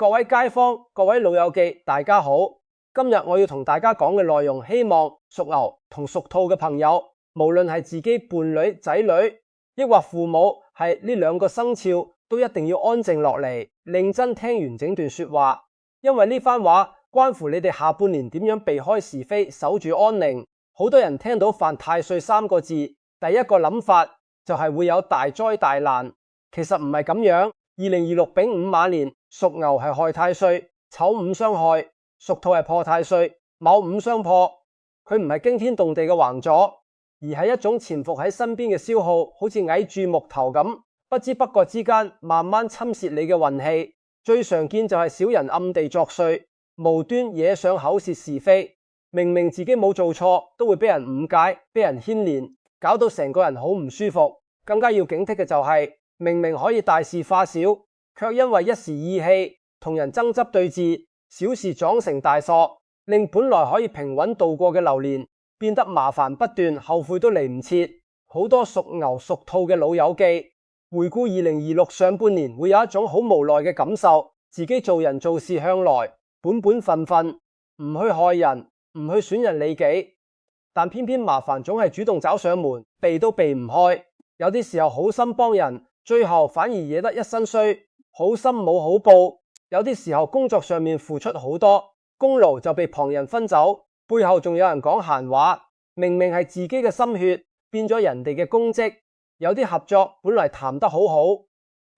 各位街坊、各位老友記，大家好。今日我要同大家講嘅內容，希望屬牛同屬兔嘅朋友，無論係自己伴侶、仔女，抑或父母，係呢兩個生肖，都一定要安靜落嚟，認真聽完整段說話，因為呢番話關乎你哋下半年點樣避開是非，守住安寧。好多人聽到犯太歲三個字，第一個諗法就係會有大災大難，其實唔係咁樣。2026丙午馬年，屬牛係害太歲，丑午相害；屬兔係破太歲，卯午相破。佢唔係驚天動地嘅橫阻，而係一種潛伏喺身邊嘅消耗，好似蟻蛀木頭咁，不知不覺之間慢慢侵蝕你嘅運氣。最常見就係小人暗地作祟，無端惹上口舌是非，明明自己冇做錯，都會俾人誤解，俾人牽連，搞到成個人好唔舒服。更加要警惕嘅就係，明明可以大事化小，卻因為一時意氣同人爭執對峙，小事撞成大錯，令本來可以平穩度過嘅流年變得麻煩不斷，後悔都嚟唔切。好多屬牛屬兔嘅老友記回顧2026上半年，會有一種好無奈嘅感受，自己做人做事向來本本分分，唔去害人，唔去損人利己，但偏偏麻煩總係主動找上門，避都避唔開。有啲時候好心幫人，最後反而惹得一身衰，好心冇好報。有啲時候工作上面付出好多，功勞就被旁人分走，背後仲有人講閒話，明明係自己嘅心血，變咗人哋嘅功績。有啲合作本來談得好好，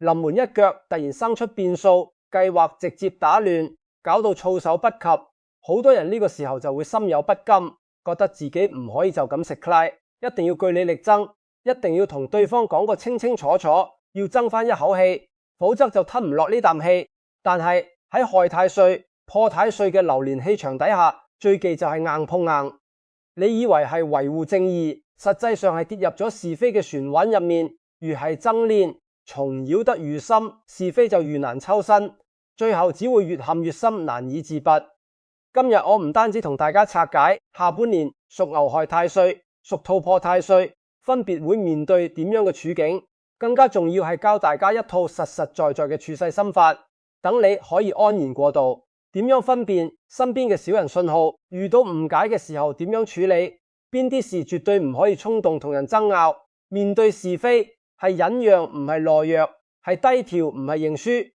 臨門一腳突然生出變數，計劃直接打亂，搞到措手不及。好多人呢個時候就會心有不甘，覺得自己唔可以就咁食拉，一定要據理力爭，一定要同對方講個清清楚楚，要爭翻一口氣，否則就吞唔落呢啖氣。但係喺害太歲、破太歲嘅流年氣場底下，最忌就係硬碰硬。你以為係維護正義，實際上係跌入咗是非嘅船穩入面，越係爭鏈，蟲繞得愈深，是非就愈難抽身，最後只會越陷越深，難以自拔。今日我唔單止同大家拆解下半年屬牛害太歲、屬兔破太歲分別會面對點樣嘅處境，更加重要係教大家一套實實在在嘅處世心法，等你可以安然過渡。點樣分辨身邊嘅小人信號？遇到誤解嘅時候點樣處理？邊啲事絕對唔可以衝動同人爭拗？面對是非係忍讓唔係懦弱，係低調唔係認輸。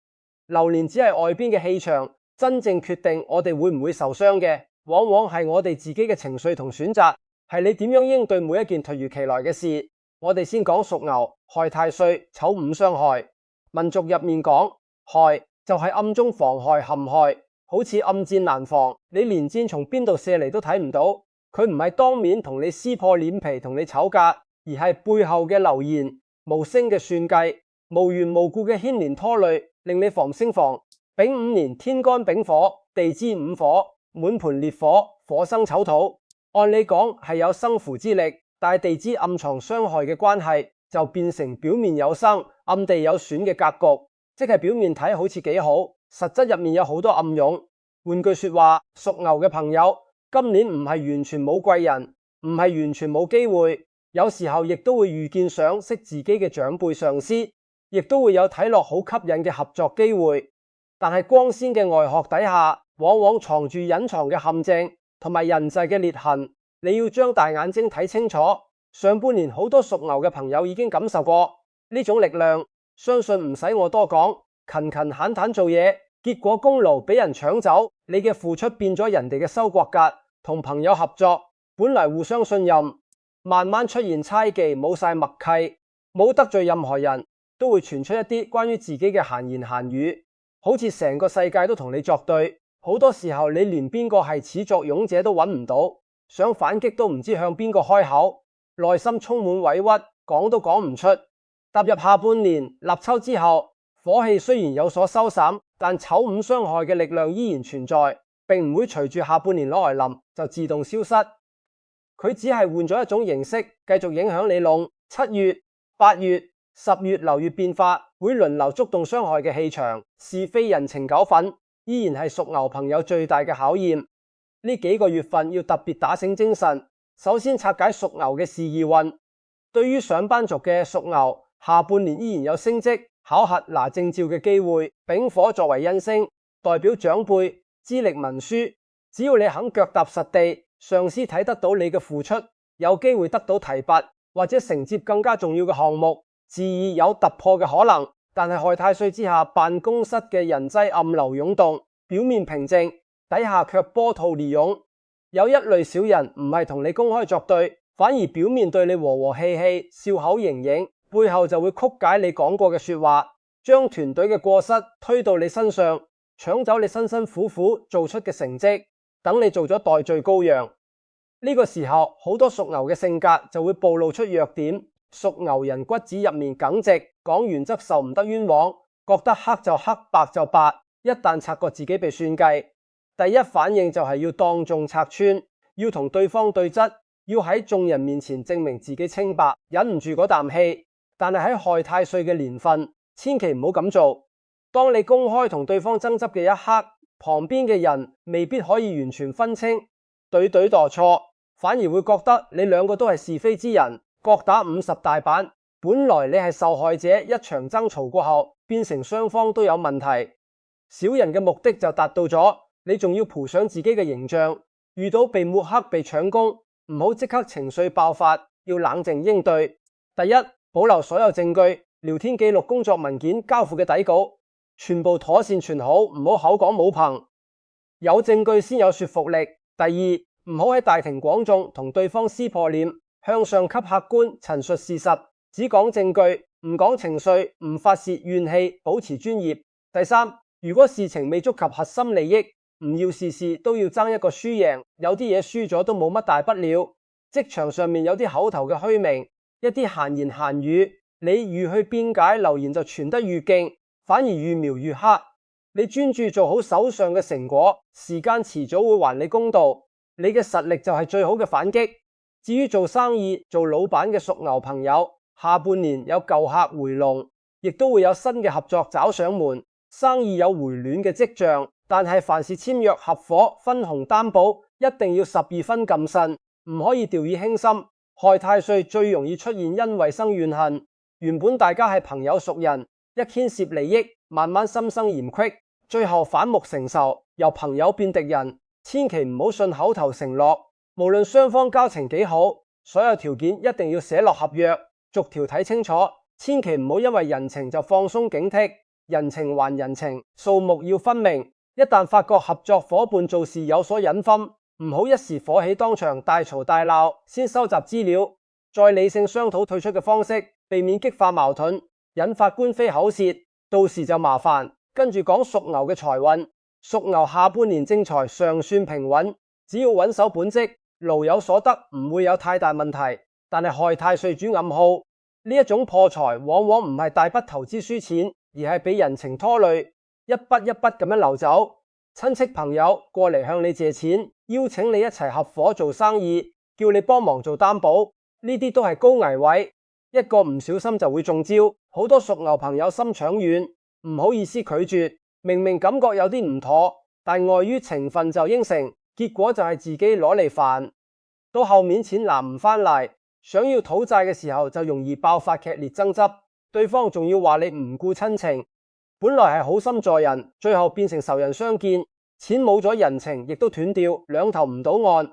流年只係外邊嘅氣場，真正決定我哋會唔會受傷嘅，往往係我哋自己嘅情緒同選擇，係你點樣應對每一件突如其來嘅事。我哋先講屬牛害太歲，丑午相害。民俗入面講害就係暗中妨害陷害，好似暗箭難防，你連箭從邊度射嚟都睇唔到。佢唔係當面同你撕破臉皮同你吵架，而係背後嘅流言、無聲嘅算計、無緣無故嘅牽連拖累，令你防升防。丙午年天干丙火，地支午火，滿盤烈火，火生丑土。按理講係有生扶之力，但係地支暗藏傷害嘅關係，就變成表面有生，暗地有損嘅格局，即係表面睇好似幾好，實質入面有好多暗湧。換句說話，屬牛嘅朋友，今年唔係完全冇貴人，唔係完全冇機會，有時候亦都會遇見賞識自己嘅長輩上司，亦都會有睇落好吸引嘅合作機會。但係光鮮嘅外殼底下，往往藏住隱藏嘅陷阱同埋人際嘅裂痕，你要張大眼睛睇清楚。上半年好多屬牛嘅朋友已經感受過呢種力量，相信唔使我多講，勤勤懇懇做嘢，結果功勞俾人搶走，你嘅付出變咗人哋嘅收割格。同朋友合作，本嚟互相信任，慢慢出現猜忌，冇晒默契，冇得罪任何人，都會傳出一啲關於自己嘅閒言閒語，好似成個世界都同你作對。好多時候你連邊個係始作俑者都揾唔到，想反擊都唔知向邊個開口，內心充滿委屈，講都講唔出。踏入下半年立秋之後，火氣雖然有所收斂，但丑午相害嘅力量依然存在，並唔會隨住下半年攞來臨就自動消失。佢只係換咗一種形式，繼續影響你弄。7月、8月、10月流月變化，會輪流觸動傷害嘅氣場，是非人情糾紛依然係屬牛朋友最大嘅考驗。呢幾個月份要特別打醒精神。首先拆解屬牛嘅事業運。對於上班族嘅屬牛，下半年依然有升職、考核拿證照嘅機會。丙火作為印星，代表長輩，資歷文書。只要你肯腳踏實地，上司睇得到你嘅付出，有機會得到提拔或者承接更加重要嘅項目，自然有突破嘅可能。但係害太歲之下，辦公室嘅人際暗流湧動，表面平靜，底下卻波濤洶湧。有一類小人唔係同你公開作對，反而表面對你和和氣氣，笑口盈盈，背後就會曲解你講過嘅說話，將團隊嘅過失推到你身上，搶走你辛辛苦苦做出嘅成績，等你做咗代罪羔羊。呢個時候，好多屬牛嘅性格就會暴露出弱點。屬牛人骨子入面耿直，講原則受唔得冤枉，覺得黑就黑，白就白。一旦察覺自己被算計，第一反應就係要當眾拆穿，要同對方對質，要喺眾人面前證明自己清白，忍唔住嗰啖氣。但係喺害太歲嘅年份，千祈唔好咁做。當你公開同對方爭執嘅一刻，旁邊嘅人未必可以完全分清對錯錯，反而會覺得你兩個都係是非之人，各打50大板。本來你係受害者，一場爭吵過後，變成雙方都有問題。小人嘅目的就達到咗，你仲要賠上自己嘅形象。遇到被抹黑、被搶功，唔好即刻情緒爆發，要冷靜應對。第一，保留所有證據、聊天記錄、工作文件、交付嘅底稿，全部妥善存好，唔好口講冇憑，有證據先有說服力。第二，唔好喺大庭廣眾同對方撕破臉，向上級客觀陳述事實，只講證據，唔講情緒，唔發洩怨氣，保持專業。第三，如果事情未觸及核心利益，唔要事事都要爭一個輸贏，有啲嘢輸咗都冇乜大不了。職場上面有啲口頭嘅虛名，一啲閒言閒語，你愈去辯解流言就傳得愈勁，反而愈描愈黑。你專注做好手上嘅成果，時間遲早會還你公道。你嘅實力就係最好嘅反擊。至於做生意、做老闆嘅屬牛朋友，下半年有舊客回籠，亦都會有新嘅合作找上門，生意有回暖嘅跡象。但係凡事簽約合夥、分紅擔保，一定要12分謹慎，唔可以掉以輕心。害太歲最容易出現因為生怨恨，原本大家係朋友熟人，一牽涉利益，慢慢心生嫌隙，最後反目成仇，由朋友變敵人。千祈唔好信口頭承諾，無論雙方交情幾好，所有條件一定要寫落合約，逐條睇清楚。千祈唔好因為人情就放鬆警惕，人情還人情，數目要分明。一旦發覺合作夥伴做事有所隱紛，唔好一時火起當場大嘈大鬧，先收集資料，再理性商討退出嘅方式，避免激化矛盾，引發官非口舌，到時就麻煩。跟住講屬牛嘅財運，屬牛下半年正財尚算平穩，只要穩守本職，勞有所得，唔會有太大問題。但係害太歲主暗耗，呢一種破財往往唔係大筆投資輸錢，而係俾人情拖累，一筆一筆咁樣流走。親戚朋友過嚟向你借錢，邀請你一齊合夥做生意，叫你幫忙做擔保，呢啲都係高危位，一個唔小心就會中招。好多屬牛朋友心腸軟，唔好意思拒絕，明明感覺有啲唔妥，但礙於情分就應承，結果就係自己攞嚟煩。到後面錢拿唔返嚟，想要討債嘅時候就容易爆發劇烈爭執，對方仲要話你唔顧親情。本來係好心助人，最後變成仇人相見，錢冇咗，人情亦都斷掉，兩頭唔到岸。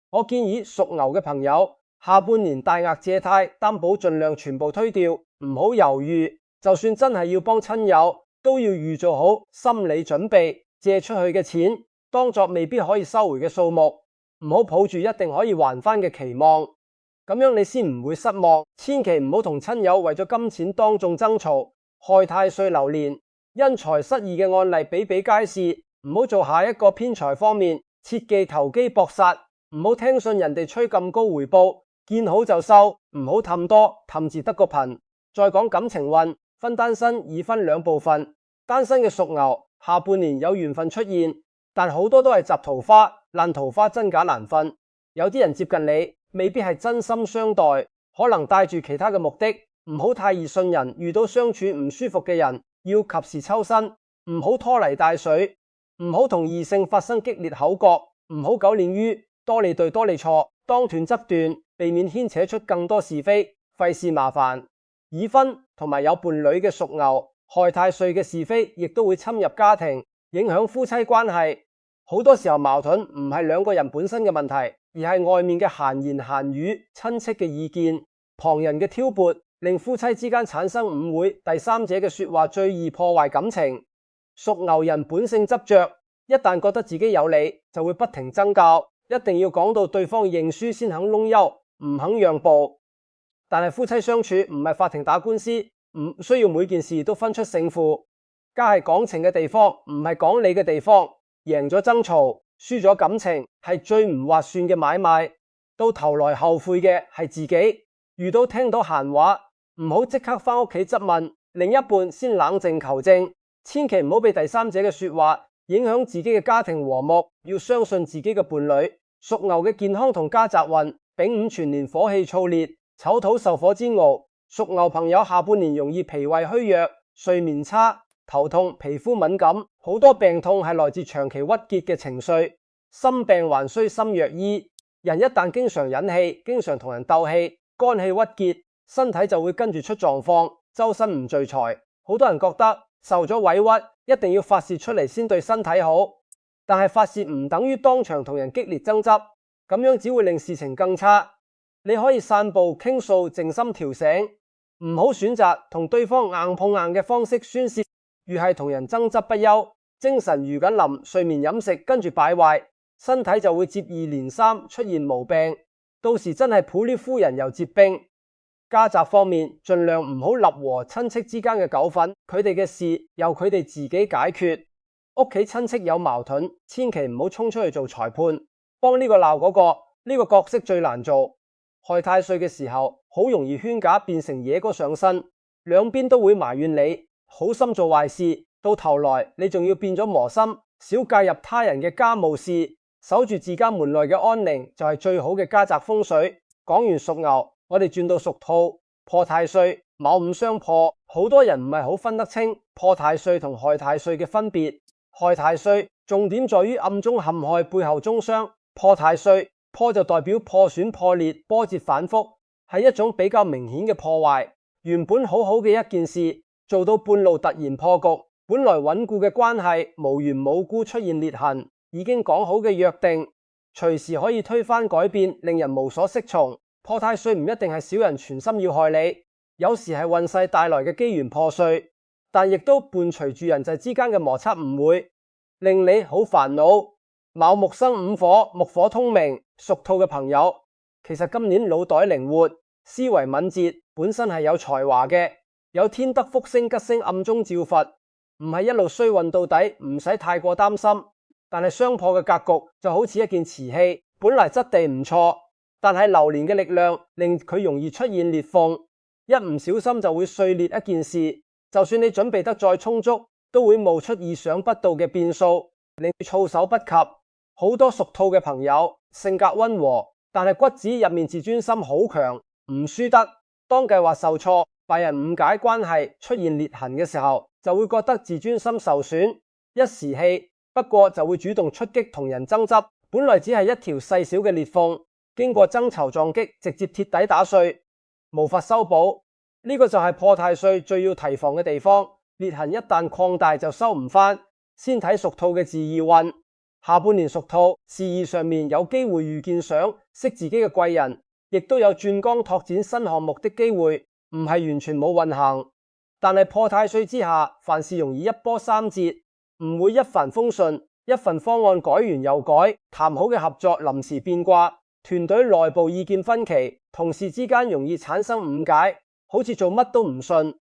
我建議屬牛嘅朋友，下半年大額借貸擔保盡量全部推掉，唔好猶豫。就算真係要幫親友，都要預做好心理準備，借出去嘅錢當作未必可以收回嘅數目，唔好抱住一定可以還返嘅期望，咁樣你先唔會失望。千祈唔好同親友為咗金錢當眾爭吵。害太歲流年因財失義嘅案例比比皆是，唔好做下一個偏財方面，切忌投機搏殺，唔好聽信人哋吹咁高回報，見好就收，唔好氹多，氹字得個貧。再講感情運，分單身已分兩部分，單身嘅屬牛下半年有緣分出現，但好多都係雜桃花，爛桃花真假難分。有啲人接近你，未必係真心相待，可能帶住其他嘅目的，唔好太易信人。遇到相處唔舒服嘅人，要及時抽身，唔好拖泥帶水，唔好同異性發生激烈口角，唔好久念於多利對多利錯，當斷則斷，避免牽扯出更多是非，費事麻煩。已婚同埋有伴侶嘅屬牛，害太歲嘅是非亦都會侵入家庭，影響夫妻關係。好多時候矛盾唔係兩個人本身嘅問題，而係外面嘅閒言閒語、親戚嘅意見、旁人嘅挑撥，令夫妻之間產生誤會。第三者嘅說話最易破壞感情。屬牛人本性執着，一旦覺得自己有理，就會不停爭拗，一定要講到對方認輸先肯窿休，唔肯讓步。但係夫妻相處唔係法庭打官司，唔需要每件事都分出勝負。家係講情嘅地方，唔係講理嘅地方。贏咗爭嘈，輸咗感情，係最唔划算嘅買賣。到頭來後悔嘅係自己。遇到聽到閒話，唔好即刻返屋企質問，另一半先冷靜求證。千祈唔好被第三者嘅說話影響自己嘅家庭和睦。要相信自己嘅伴侶。屬牛嘅健康同家宅運，丙午全年火氣燥烈，丑土受火煎熬。屬牛朋友下半年容易脾胃虛弱，睡眠差，頭痛，皮膚敏感，好多病痛係來自長期鬱結嘅情緒。心病還需心藥醫。人一旦經常忍氣，經常同人鬥氣，肝氣鬱結，身體就會跟住出狀況，周身唔聚財。好多人覺得受咗委屈，一定要發洩出嚟先對身體好，但係發洩唔等於當場同人激烈爭執，咁樣只會令事情更差。你可以散步傾訴，靜心調醒，唔好選擇同對方硬碰硬嘅方式宣洩。越係同人爭執不休，精神如緊臨，睡眠飲食跟住敗壞，身體就會接二連三出現毛病，到時真係普列夫人又折兵。家宅方面，盡量唔好立和親戚之間嘅糾紛，佢哋嘅事由佢哋自己解決。屋企親戚有矛盾，千祈唔好衝出去做裁判，幫呢個鬧嗰個，呢個角色最難做。害太歲嘅時候，好容易圈架變成野哥上身，兩邊都會埋怨你。好心做壞事，到頭來你仲要變咗磨心，少介入他人嘅家務事，守住自家門內嘅安寧就係最好嘅家宅風水。講完屬牛，我哋轉到屬兔。破太歲，卯午相破，好多人唔係好分得清破太歲同害太歲嘅分別。害太歲重點在於暗中陷害，背後中傷。破太歲，破就代表破損破裂，波折反覆，係一種比較明顯嘅破壞。原本好好嘅一件事，做到半路突然破局，本來穩固嘅關係無緣無故出現裂痕，已經講好嘅約定隨時可以推翻改變，令人無所適從。破太歲唔一定係小人全心要害你，有時係運勢帶來嘅機緣破碎，但亦都伴隨住人際之間嘅摩擦，唔會令你好煩惱。卯木生午火，木火通明，屬兔嘅朋友其實今年腦袋靈活，思維敏捷，本身係有才華嘅。有天德福星吉星暗中照拂，唔係一路衰運到底，唔使太過擔心。但係相破嘅格局就好似一件瓷器，本來質地唔錯，但係流年嘅力量令佢容易出現裂縫，一唔小心就會碎裂一件事。就算你準備得再充足，都會冒出意想不到嘅變數，令你措手不及。好多屬兔嘅朋友性格溫和，但係骨子入面自尊心好強，唔輸得。當計劃受挫，被人誤解，關係出現裂痕嘅時候，就會覺得自尊心受損，一時氣，不過就會主動出擊同人爭執。本來只係一條細小嘅裂縫，經過爭籌撞擊，直接鐵底打碎，無法修補。呢個就係破太歲最要提防嘅地方。裂痕一旦擴大就收唔返。先睇屬兔嘅事業運。下半年屬兔事業上面有機會遇見想識自己嘅貴人，亦都有轉崗拓展新項目的機會。唔係完全冇運行，但係破太歲之下，凡事容易一波三折，唔會一帆風順。一份方案改完又改，談好嘅合作臨時變卦，團隊內部意見分歧，同事之間容易產生誤解，好似做乜都唔順。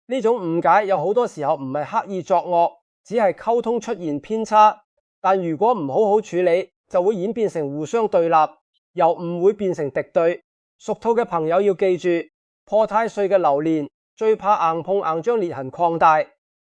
呢種誤解有好多時候唔係刻意作惡，只係溝通出現偏差。但如果唔好好處理，就會演變成互相對立，由誤會變成敵對。屬兔嘅朋友要記住，破太歲嘅流年最怕硬碰硬將裂痕擴大。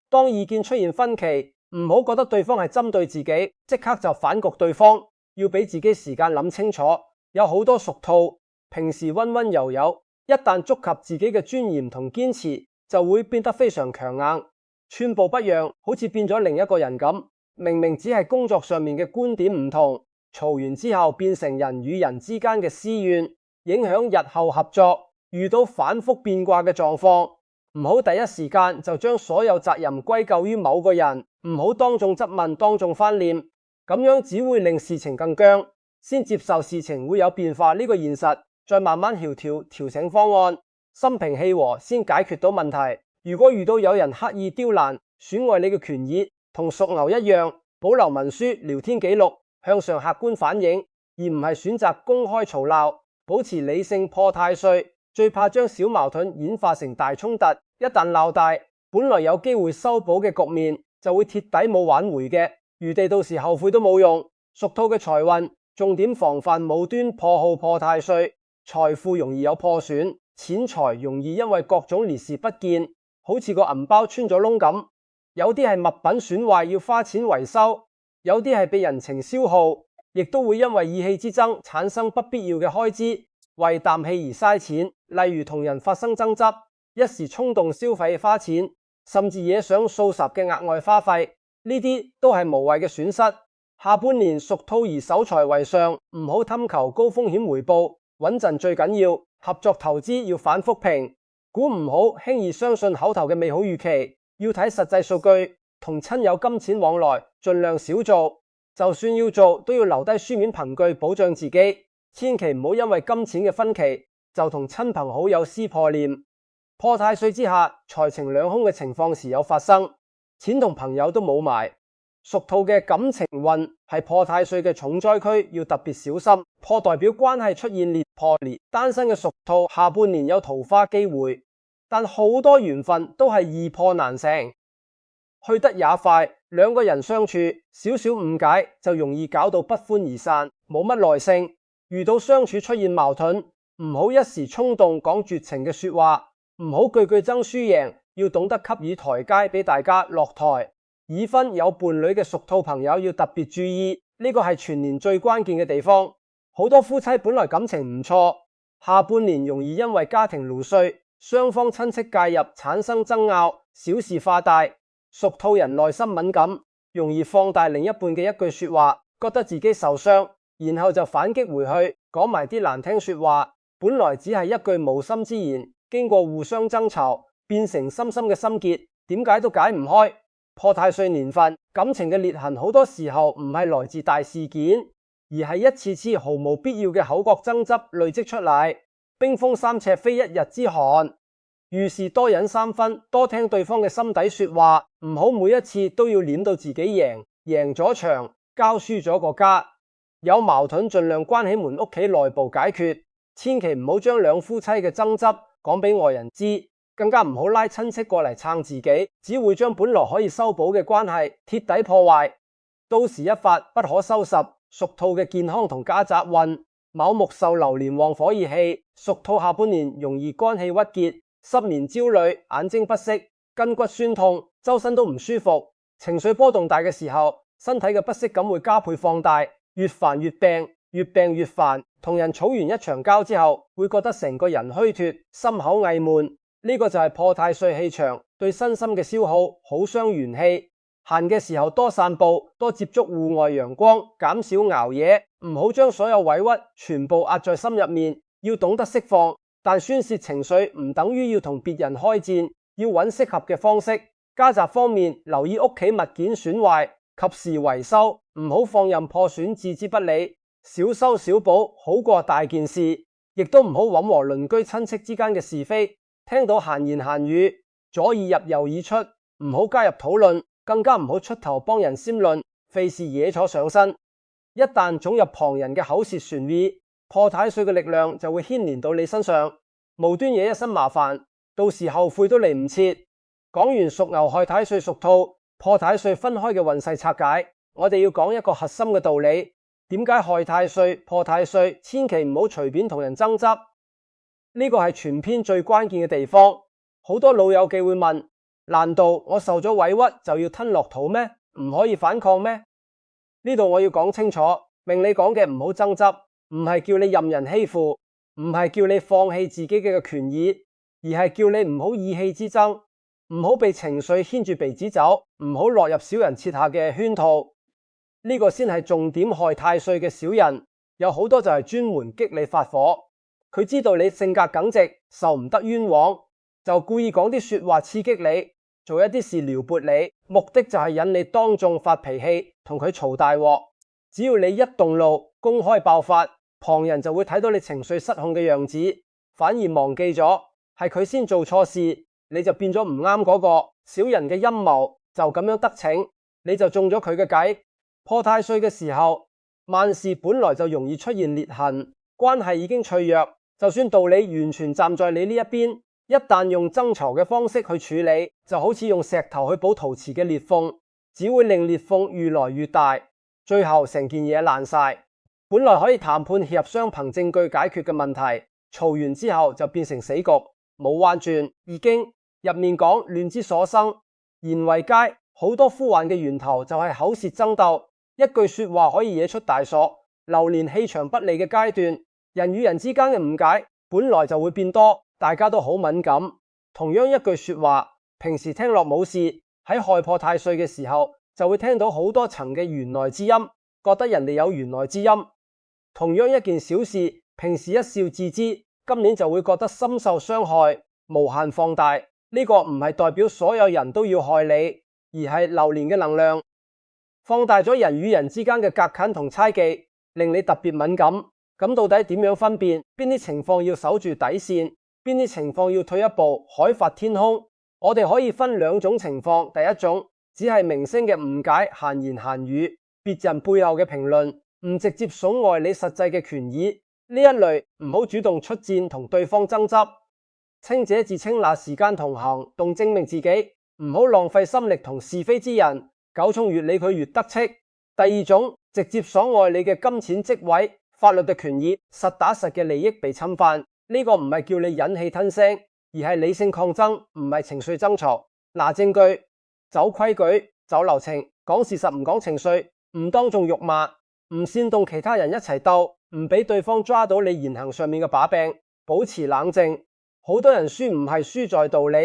當意見出現分歧，唔好覺得對方係針對自己，即刻就反局對方，要俾自己時間諗清楚。有好多屬兔平時溫溫柔柔，一旦觸及自己嘅尊嚴同堅持，就會變得非常強硬，寸步不讓，好似變咗另一個人咁。明明只係工作上面嘅觀點唔同，嘈完之後變成人與人之間嘅私怨，影響日後合作。遇到反覆變卦嘅狀況，唔好第一時間就將所有責任歸咎於某個人，唔好當眾質問，當眾翻臉，咁樣只會令事情更僵。先接受事情會有變化呢個現實，再慢慢調整方案，心平氣和先解決到問題。如果遇到有人刻意刁難，損害你嘅權益，同屬牛一樣，保留文書、聊天記錄，向上客觀反映，而唔係選擇公開嘈鬧，保持理性破太歲。最怕將小矛盾演化成大衝突，一旦鬧大，本來有機會修補嘅局面就會鐵底冇挽回嘅，餘地到時後悔都冇用。屬兔嘅財運重點防範無端破耗破太歲，財富容易有破損，錢財容易因為各種離視不見，好似個銀包穿咗窿咁。有啲係物品損壞要花錢維修，有啲係被人情消耗，亦都會因為意氣之爭產生不必要嘅開支，為啖氣而嘥錢。例如同人發生爭執，一時衝動消費花錢，甚至惹上數十嘅額外花費，呢啲都係無謂嘅損失。下半年屬兔兒守財為上，唔好貪求高風險回報，穩陣最緊要。合作投資要反覆評估，唔好輕易相信口頭嘅美好預期，要睇實際數據。同親友金錢往來盡量少做，就算要做都要留低書面憑據保障自己，千祈唔好因為金錢嘅分歧就同親朋好友撕破臉。破太歲之下，財情兩空嘅情況時有發生，錢同朋友都冇埋。屬兔嘅感情運係破太歲嘅重災區，要特別小心。破代表關係出現破裂，單身嘅屬兔下半年有桃花機會，但好多緣分都係易破難成。去得也快，兩個人相處少少誤解就容易搞到不歡而散，冇乜耐性。遇到相處出現矛盾，唔好一時衝動講絕情嘅說話，唔好句句爭輸贏，要懂得給予台階俾大家落台。已婚有伴侶嘅屬兔朋友要特別注意，呢個係全年最關鍵嘅地方。好多夫妻本來感情唔錯，下半年容易因為家庭勞碎，雙方親戚介入產生爭拗，小事化大。屬兔人內心敏感，容易放大另一半嘅一句說話，覺得自己受傷，然後就反擊回去，講埋啲難聽說話。本來只係一句無心之言，經過互相爭吵，變成深深嘅心結，點解都解唔開。破太歲年份，感情嘅裂痕好多時候唔係來自大事件，而係一次次毫無必要嘅口角爭執累積出嚟。冰封三尺非一日之寒，遇事多忍三分，多聽對方嘅心底說話，唔好每一次都要捻到自己贏咗場，交輸咗個家。有矛盾盡量關起門屋企內部解決，千祈唔好將兩夫妻嘅爭執講俾外人知。更加唔好拉親戚過嚟撐自己，只會將本來可以修補嘅關係鐵底破壞，到時一發不可收拾。屬兔嘅健康同家宅運，卯木受流年旺火熱氣，屬兔下半年容易肝氣鬱結、失眠焦慮、眼睛不適、筋骨酸痛、周身都唔舒服。情緒波動大嘅時候，身體嘅不適感會加倍放大，越煩越病，越病越煩。同人吵完一場交之後，會覺得成個人虛脫，心口翳悶。呢個就係破太歲氣場對身心嘅消耗，好傷元氣。閒嘅時候多散步，多接觸戶外陽光，減少熬夜，唔好將所有委屈全部壓在心入面，要懂得釋放。但宣洩情緒唔等於要同別人開戰，要揾適合嘅方式。家宅方面，留意屋企物件損壞，及時維修，唔好放任破損置之不理。小修小補好過大件事，亦都唔好搵和鄰居親戚之間嘅是非。聽到閒言閒語，左耳入右耳出，唔好加入討論，更加唔好出頭幫人先論，費事惹錯上身。一旦總入旁人嘅口舌傳語，破太歲嘅力量就會牽連到你身上，無端惹一身麻煩，到時後悔都嚟唔切。講完屬牛害太歲屬兔破太歲分開嘅運勢拆解，我哋要講一個核心嘅道理：點解害太歲破太歲千祈唔好隨便同人爭執？呢個係全篇最關鍵嘅地方。好多老友記會問：難道我受咗委屈就要吞落肚咩？唔可以反抗咩？呢度我要講清楚，明你講嘅唔好爭執，唔係叫你任人欺負，唔係叫你放棄自己嘅權益，而係叫你唔好意氣之爭，唔好被情緒牽住鼻子走，唔好落入小人設下嘅圈套。呢個先係重點。害太歲嘅小人有好多就係專門激你發火。佢知道你性格耿直，受唔得冤枉，就故意講啲說話刺激你，做一啲事撩撥你，目的就係引你當眾發脾氣，同佢嘈大鑊。只要你一動怒，公開爆發，旁人就會睇到你情緒失控嘅樣子，反而忘記咗係佢先做錯事，你就變咗唔啱嗰個。小人嘅陰謀就咁樣得逞，你就中咗佢嘅計。破太歲嘅時候，萬事本來就容易出現裂痕，關係已經脆弱，就算道理完全站在你呢一邊，一旦用爭吵嘅方式去處理，就好似用石頭去補陶瓷嘅裂縫，只會令裂縫越來越大，最後成件嘢爛晒。本來可以談判協商憑證據解決嘅問題，嘈完之後就變成死局，冇彎轉。易經入面講亂之所生，言為佳，好多呼喚嘅源頭就係口舌爭鬥，一句說話可以惹出大禍。流年氣場不利嘅階段，人與人之間嘅誤解本來就會變多，大家都好敏感。同樣一句說話，平時聽落冇事，喺害破太歲嘅時候，就會聽到好多層嘅弦外之音，覺得人哋有弦外之音。同樣一件小事，平時一笑置之，今年就會覺得深受傷害，無限放大。呢個唔係代表所有人都要害你，而係流年嘅能量放大咗人與人之間嘅隔近同猜忌，令你特別敏感。咁到底點樣分辨邊啲情況要守住底線，邊啲情況要退一步海闊天空？我哋可以分兩種情況。第一種只係明星嘅誤解、閒言閒語，別人背後嘅評論，唔直接損害你實際嘅權益，呢一類唔好主動出戰同對方爭執。清者自清那時間同行動證明自己，唔好浪費心力同是非之人，狗聰越理佢越得戚。第二種直接損害你嘅金錢職位、法律嘅權益，實打實嘅利益被侵犯，呢個唔係叫你忍氣吞聲，而係理性抗爭，唔係情緒爭吵。拿證據，走規矩，走流程，講事實唔講情緒，唔當眾辱罵，唔煽動其他人一齊鬥，唔俾對方抓到你言行上面嘅把柄，保持冷靜。好多人輸唔係輸在道理，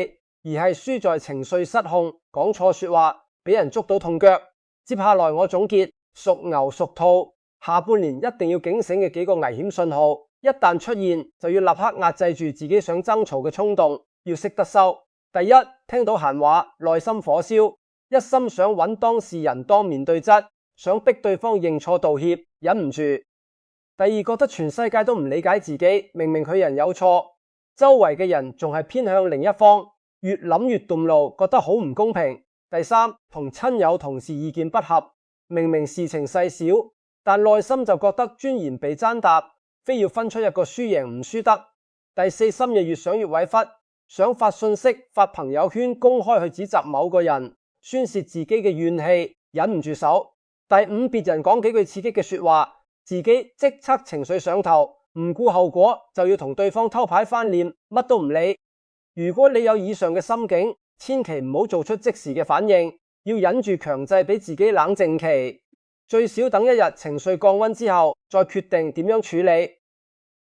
而係輸在情緒失控，講錯說話，俾人捉到痛腳。接下來我總結屬牛屬兔下半年一定要警醒嘅幾個危險信號，一旦出現就要立刻壓制住自己想爭吵嘅衝動，要識得收。第一，聽到閒話，內心火燒，一心想揾當事人當面對質，想逼對方認錯道歉，忍唔住。第二，覺得全世界都唔理解自己，明明佢人有錯，周圍嘅人仲係偏向另一方，越諗越動怒，覺得好唔公平。第三，同親友同事意見不合，明明事情細小，但內心就覺得尊嚴被踐踏，非要分出一個輸贏唔輸得。第四，深夜越想越委屈，想發信息、發朋友圈公開去指責某個人，宣泄自己嘅怨氣，忍唔住手。第五，別人講幾句刺激嘅說話，自己即刻情緒上頭，唔顧後果就要同對方偷牌翻臉，乜都唔理。如果你有以上嘅心境，千祈唔好做出即時嘅反應，要忍住強制俾自己冷靜期，最少等一日情緒降溫之後，再決定點樣處理。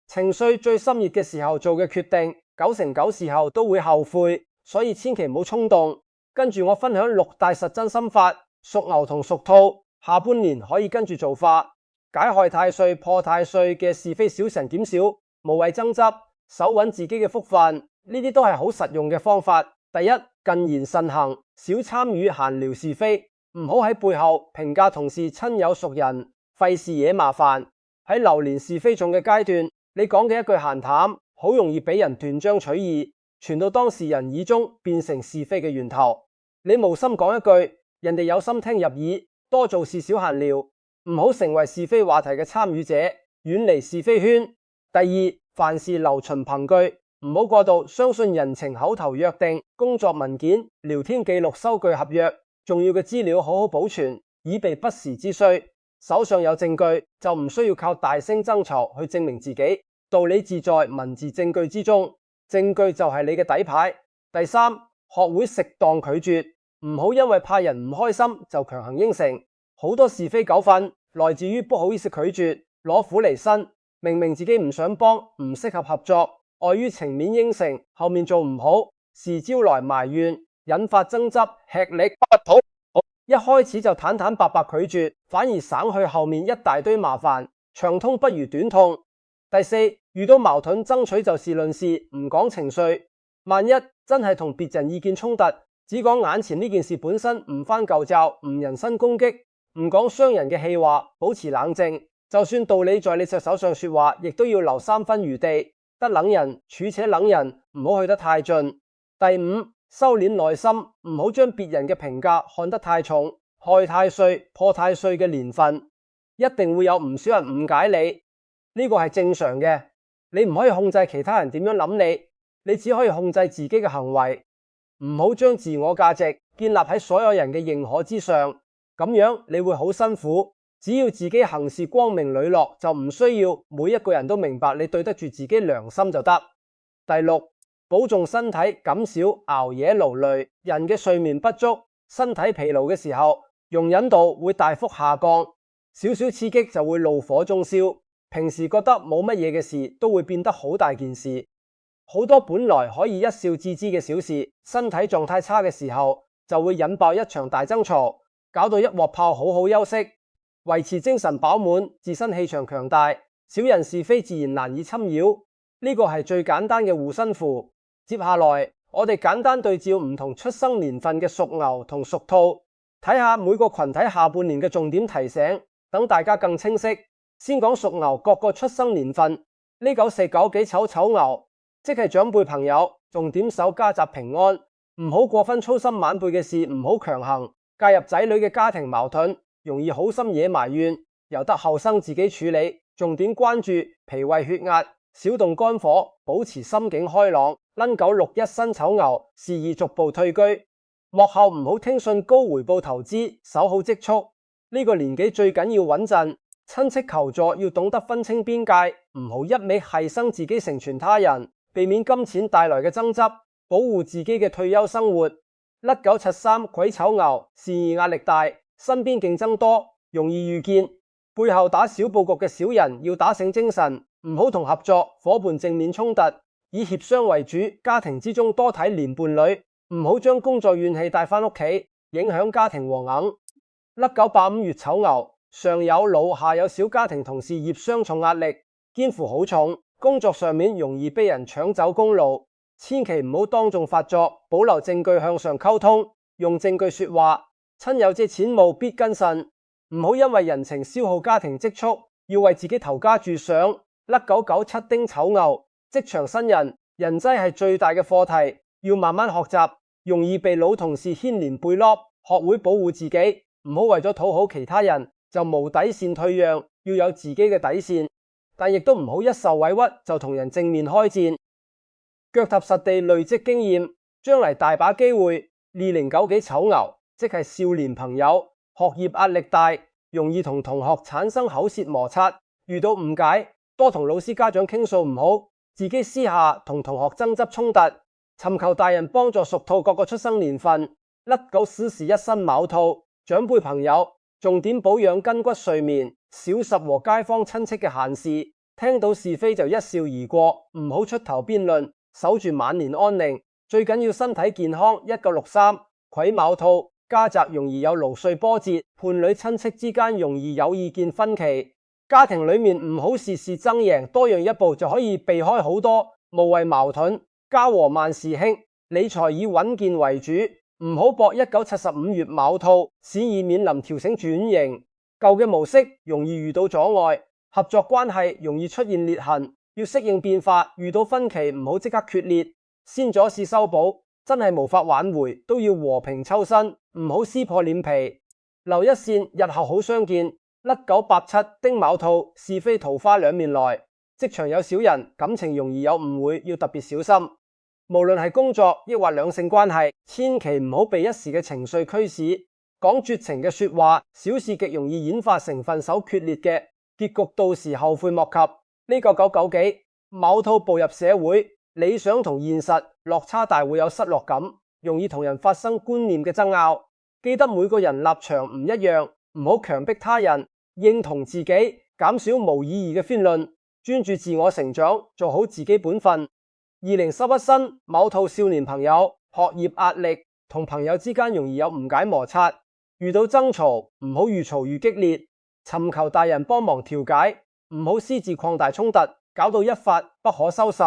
情緒最深熱嘅時候做嘅決定，9成9時候都會後悔，所以千祈唔好衝動。跟住我分享6大實真心法，屬牛同屬兔下半年可以跟住做法，解害太歲、破太歲嘅是非小神減少，無謂爭執，守穩自己嘅福分，呢啲都係好實用嘅方法。第一，謹言慎行，少參與閒聊是非，唔好喺背後評價同事、親友、熟人，費事惹麻煩。喺流年是非重嘅階段，你講嘅一句閒談，好容易俾人斷章取義，傳到當事人耳中，變成是非嘅源頭。你無心講一句，人哋有心聽入耳，多做事少閒聊，唔好成為是非話題嘅參與者，遠離是非圈。第二，凡事留循憑據，唔好過度相信人情、口頭約定、工作文件、聊天記錄、收據合約，重要嘅資料好好保存，以備不時之需。手上有證據就唔需要靠大聲爭吵去證明自己，道理自在文字證據之中，證據就係你嘅底牌。第三，學會適當拒絕，唔好因為怕人唔開心就強行應承。好多是非糾紛來自於不好意思拒絕，攞苦嚟辛，明明自己唔想幫，唔適合合作，礙於情面應承，後面做唔好，事招來埋怨，引發爭執，吃力不討。一開始就坦坦白白拒絕，反而省去後面一大堆麻煩，長痛不如短痛。第四，遇到矛盾爭取就事論事，唔講情緒。萬一真係同別人意見衝突，只講眼前呢件事本身，唔翻舊罩，唔人身攻擊，唔講傷人嘅氣話，保持冷靜。就算道理在你隻手上說話，亦都要留3分餘地，得冷人處且冷人，唔好去得太盡。第五，收斂內心，唔好將別人嘅評價看得太重。害太歲、破太歲嘅年份，一定會有唔少人誤解你，呢個係正常嘅。你唔可以控制其他人點樣諗你，你只可以控制自己嘅行為。唔好將自我價值建立喺所有人嘅認可之上，咁樣你會好辛苦。只要自己行事光明磊落，就唔需要每一個人都明白你對得住自己良心就得。第六，保重身體，減少熬夜勞累。人嘅睡眠不足，身體疲勞嘅時候，容忍度會大幅下降，少少刺激就會怒火中燒。平時覺得冇乜嘢嘅事，都會變得好大件事。好多本來可以一笑置之嘅小事，身體狀態差嘅時候，就會引爆一場大爭吵，搞到一鑊泡。好好休息，維持精神飽滿，自身氣場強大，小人是非自然難以侵擾。呢個係最簡單嘅護身符。接下來我哋簡單對照唔同出生年份嘅屬牛同屬兔，睇下每個群體下半年嘅重點提醒，等大家更清晰。先講屬牛各個出生年份，呢九四九幾丑丑牛，即係長輩朋友，重點守家宅平安，唔好過分操心晚輩嘅事，唔好強行介入仔女嘅家庭矛盾，容易好心惹埋怨，由得後生自己處理。重點關注脾胃血壓，少動肝火，保持心境開朗。壬九六一辛丑牛，事宜逐步退居，幕後唔好聽信高回報投資，守好積蓄。呢個年紀最緊要穩陣，親戚求助要懂得分清邊界，唔好一味犧牲自己成全他人，避免金錢帶來嘅爭執，保護自己嘅退休生活。壬九七三癸丑牛，事業壓力大，身邊競爭多，容易遇見背後打小布局嘅小人，要打醒精神，唔好同合作夥伴正面衝突，以協商為主。家庭之中多體連伴侶，唔好將工作怨氣帶翻屋企，影響家庭和睦。壬九八五乙丑牛，上有老下有小，家庭同事業雙重壓力，肩負好重，工作上面容易被人搶走功勞，千祈唔好當眾發作，保留證據向上溝通，用證據說話。親友借錢務必謹慎，唔好因為人情消耗家庭積蓄，要為自己投家鑄想。壬九九七丁丑牛，職場新人，人際係最大嘅課題，要慢慢學習，容易被老同事牽連背篋，學會保護自己，唔好為咗討好其他人就無底線退讓，要有自己嘅底線，但亦都唔好一受委屈就同人正面開戰。腳踏實地累積經驗，將來大把機會。2009幾丑牛，即係少年朋友，學業壓力大，容易同同學產生口舌摩擦，遇到誤解，多同老師家長傾訴唔好，自己私下同同學爭執衝突，尋求大人幫助。屬兔各個出生年份，壬九戌時一辛卯兔，長輩朋友重點保養筋骨睡眠，少拾和街坊親戚嘅閒事，聽到是非就一笑而過，唔好出頭辯論，守住晚年安寧。最緊要身體健康。1963癸卯兔，家宅容易有勞歲波折，伴侶親戚之間容易有意見分歧，家庭裏面唔好事事爭贏，多讓一步就可以避開好多無謂矛盾。家和萬事興，理財以穩健為主，唔好搏。1975乙卯兔，市易面臨調整轉型，舊嘅模式容易遇到阻礙，合作關係容易出現裂痕，要適應變化，遇到分歧唔好即刻決裂，先咗試修補，真係無法挽回，都要和平抽身，唔好撕破臉皮，留一線，日後好相見。壬九八七丁卯兔，是非桃花兩面來，職場有小人，感情容易有誤會，要特別小心。無論係工作抑或兩性關係，千祈唔好被一時嘅情緒驅使，講絕情嘅說話，小事極容易演化成分手決裂嘅結局，到時後悔莫及。呢個九九幾卯兔步入社會，理想同現實落差大，會有失落感，容易同人發生觀念嘅爭拗。記得每個人立場唔一樣，唔好強迫他人認同自己，減少無意義嘅辯論，專注自我成長，做好自己本分。2011辛卯兔少年朋友，學業壓力，同朋友之間容易有誤解摩擦，遇到爭吵唔好越嘈越激烈，尋求大人幫忙調解，唔好私自擴大衝突，搞到一發不可收拾。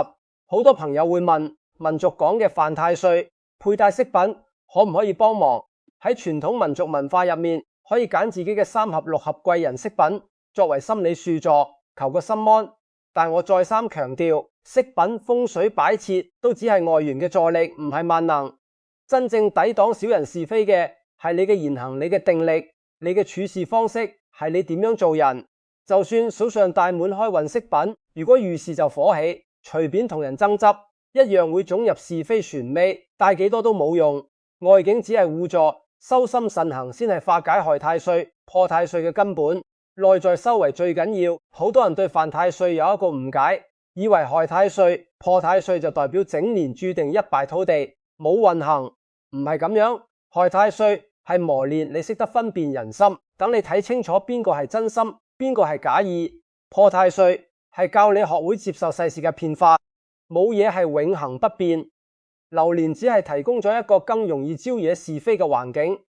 好多朋友會問，民俗講嘅犯太歲，佩戴飾品可唔可以幫忙？喺傳統民族文化入面，可以揀自己嘅3合6合貴人飾品作為心理駐座，求個心安。但我再三強調，飾品風水擺設都只係外緣嘅助力，唔係萬能。真正抵擋小人是非嘅係你嘅言行，你嘅定力，你嘅處事方式，係你點樣做人。就算手上戴滿開運飾品，如果遇事就火起，隨便同人爭執，一樣會總入是非船尾，戴幾多都冇用。外境只係互助，修心慎行先係化解害太歲、破太歲嘅根本。內在修為最緊要。好多人對犯太歲有一個誤解，以為害太歲、破太歲就代表整年注定一敗塗地，冇運行。唔係咁樣，害太歲係磨練你識得分辨人心，等你睇清楚邊個係真心，邊個係假意。破太歲係教你學會接受世事嘅變化，冇嘢係永恆不變。流年只係提供咗一個更容易招惹是非嘅環境，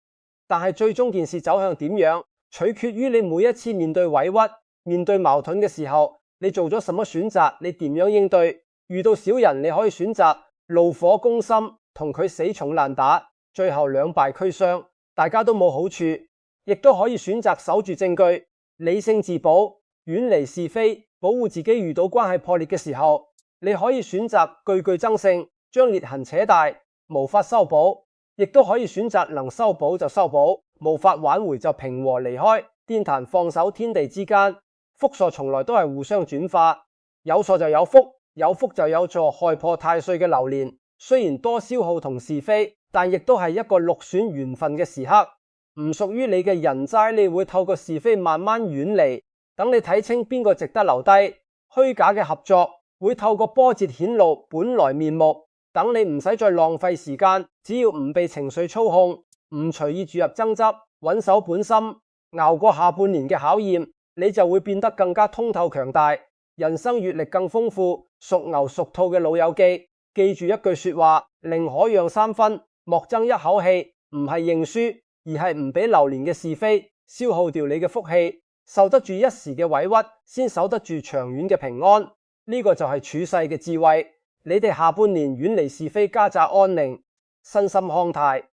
但係最終件事走向點樣，取決於你每一次面對委屈、面對矛盾嘅時候，你做咗什麼選擇，你點樣應對。遇到小人，你可以選擇怒火攻心，同佢死纏爛打，最後兩敗俱傷，大家都冇好處。亦都可以選擇守住證據，理性自保，遠離是非，保護自己。遇到關係破裂嘅時候，你可以選擇句句爭勝，將裂痕扯大，無法修補；亦都可以選擇能修補就修補，無法挽回就平和離開。天壇放手，天地之間，福禍從來都係互相轉化，有錯就有福，有福就有助。害破太歲嘅流年，雖然多消耗同是非，但亦都係一個六選緣分嘅時刻。唔屬於你嘅人災，你會透過是非慢慢遠離，等你睇清邊個值得留低。虛假嘅合作會透過波折顯露本來面目，等你唔使再浪費時間。只要唔被情緒操控，唔隨意注入爭執，穩守本心，熬過下半年嘅考驗，你就會變得更加通透強大，人生閱歷更豐富。屬牛屬兔嘅老友記，記住一句說話：寧可讓3分，莫爭一口氣。唔係認輸，而係唔俾流年嘅是非消耗掉你嘅福氣。受得住一時嘅委屈，先守得住長遠嘅平安。呢個就係處世嘅智慧。你哋下半年遠離是非，家宅安寧，身心康泰。